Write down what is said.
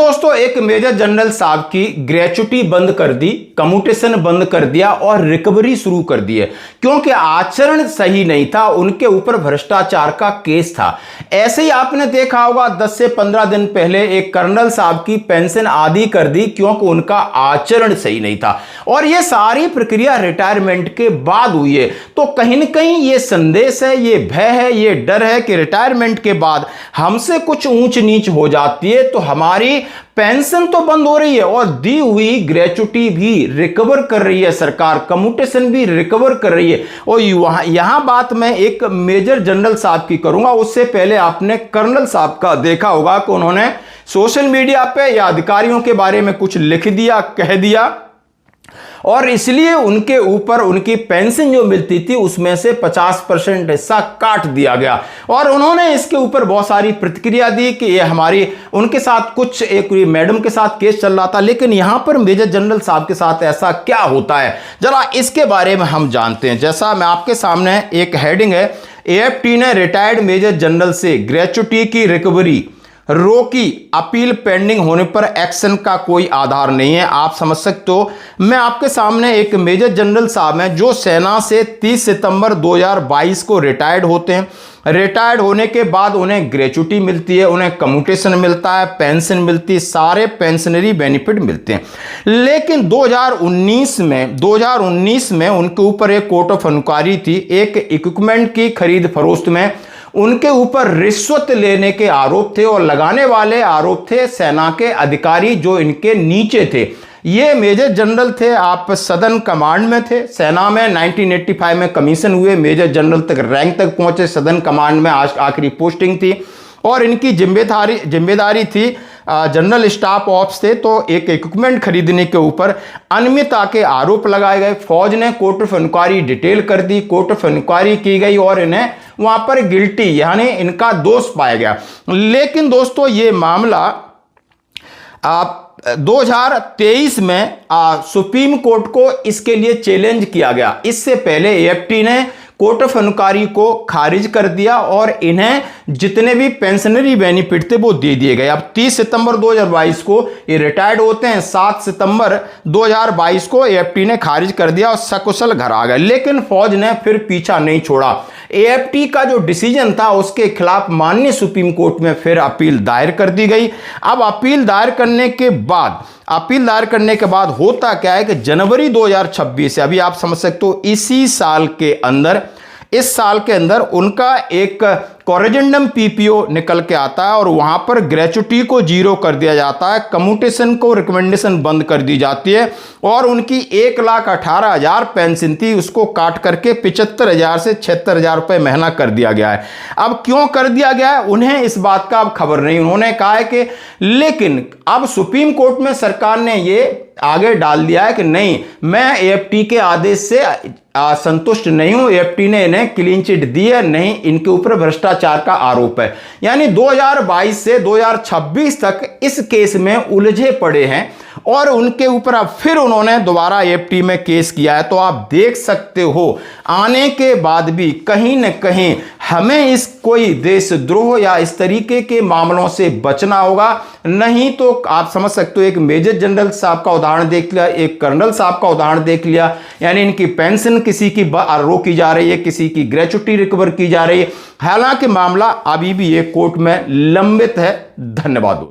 दोस्तों एक major general साहब की ग्रेचुटी बंद कर दी, कम्यूटेशन बंद कर दिया और रिकवरी शुरू कर दी है, क्योंकि आचरण सही नहीं था, उनके ऊपर भ्रष्टाचार का केस था। ऐसे ही आपने देखा होगा 10 से 15 दिन पहले एक कर्नल साहब की पेंशन आधी कर दी क्योंकि उनका आचरण सही नहीं था, और यह सारी प्रक्रिया रिटायरमेंट के बाद हुई है। तो कहीं ना कहीं यह संदेश है, यह भय है, यह डर है कि रिटायरमेंट के बाद हमसे कुछ ऊंच नीच हो जाती है तो हमारी पेंशन तो बंद हो रही है और दी हुई ग्रेचुटी भी रिकवर कर रही है सरकार, कम्यूटेशन भी रिकवर कर रही है। और यहां बात मैं एक मेजर जनरल साहब की करूंगा, उससे पहले आपने कर्नल साहब का देखा होगा कि उन्होंने सोशल मीडिया पे या अधिकारियों के बारे में कुछ लिख दिया, कह दिया, और इसलिए उनके ऊपर उनकी पेंशन जो मिलती थी उसमें से 50% हिस्सा काट दिया गया। और उन्होंने इसके ऊपर बहुत सारी प्रतिक्रिया दी कि ये हमारी, उनके साथ कुछ एक मैडम के साथ केस चल रहा था, लेकिन यहां पर मेजर जनरल साहब के साथ ऐसा क्या होता है जरा इसके बारे में हम जानते हैं। जैसा मैं आपके सामने एक हेडिंग है, एएफटी ने रिटायर्ड मेजर जनरल से ग्रेचुटी की रिकवरी रोकी, अपील पेंडिंग होने पर एक्शन का कोई आधार नहीं है। आप समझ सकते हो, मैं आपके सामने एक मेजर जनरल साहब हैं जो सेना से 30 सितंबर 2022 को रिटायर्ड होते हैं। रिटायर्ड होने के बाद उन्हें ग्रेचुटी मिलती है, उन्हें कम्यूटेशन मिलता है, पेंशन मिलती है, सारे पेंशनरी बेनिफिट मिलते हैं। लेकिन 2019 में उनके ऊपर एक कोर्ट ऑफ इंक्वायरी थी, एक इक्विपमेंट की खरीद फरोख्त में उनके ऊपर रिश्वत लेने के आरोप थे, और लगाने वाले आरोप थे सेना के अधिकारी जो इनके नीचे थे। ये मेजर जनरल थे, आप सदर्न कमांड में थे, सेना में 1985 में कमीशन हुए, मेजर जनरल तक रैंक तक पहुंचे, सदर्न कमांड में आखिरी पोस्टिंग थी, और इनकी जिम्मेदारी थी जनरल स्टाफ ऑप्स थे। तो एक इक्विपमेंट खरीदने के ऊपर अनियमितता के आरोप लगाए गए। फौज ने कोर्ट ऑफ इंक्वायरी डिटेल कर दी, कोर्ट ऑफ इंक्वायरी की गई और इन्हें वहां पर गिल्टी यानी इनका दोष पाया गया। लेकिन दोस्तों ये मामला 2023 में सुप्रीम कोर्ट को इसके लिए चैलेंज किया गया। इससे पहले एएफटी ने कोर्ट ऑफ इंक्वायरी को खारिज कर दिया और इन्हें जितने भी पेंशनरी बेनिफिट थे वो दे दिए गए। अब 30 सितंबर 2022 को ये रिटायर्ड होते हैं, 7 सितंबर 2022 को एएफटी ने खारिज कर दिया और सकुशल घर आ गए। लेकिन फौज ने फिर पीछा नहीं छोड़ा। एएफटी का जो डिसीजन था उसके खिलाफ माननीय सुप्रीम कोर्ट में फिर अपील दायर कर दी गई। अब अपील दायर करने के बाद होता क्या है कि जनवरी 2026 से, अभी आप समझ सकते हो इसी साल के अंदर, इस साल के अंदर उनका एक कोरेजेंडम पीपीओ निकल के आता है और वहां पर ग्रेचुटी को जीरो कर दिया जाता है, कम्यूटेशन को रिकमेंडेशन बंद कर दी जाती है, और उनकी 1,18,000 पेंशन थी उसको काट करके 75,000 से 76,000 रुपए महीना कर दिया गया है। अब क्यों कर दिया गया है उन्हें इस बात का अब खबर नहीं। उन्होंने कहा है कि लेकिन अब सुप्रीम कोर्ट में सरकार ने ये आगे डाल दिया है कि नहीं, मैं एएफटी के आदेश से संतुष्ट नहीं हूं, एएफटी ने इन्हें क्लीन चिट दी है, नहीं इनके ऊपर भ्रष्टाचार का आरोप है। यानी 2022 से 2026 तक इस केस में उलझे पड़े हैं और उनके ऊपर अब फिर उन्होंने दोबारा एएफटी में केस किया है। तो आप देख सकते हो आने के बाद भी कहीं न कहीं हमें इस कोई देशद्रोह या इस तरीके के मामलों से बचना होगा, नहीं तो आप समझ सकते हो एक मेजर जनरल साहब का उदाहरण देख लिया, एक कर्नल साहब का उदाहरण देख लिया, यानी इनकी पेंशन किसी की रोकी जा रही है, किसी की ग्रेचुटी रिकवर की जा रही है। हालांकि मामला अभी भी ये कोर्ट में लंबित है। धन्यवाद।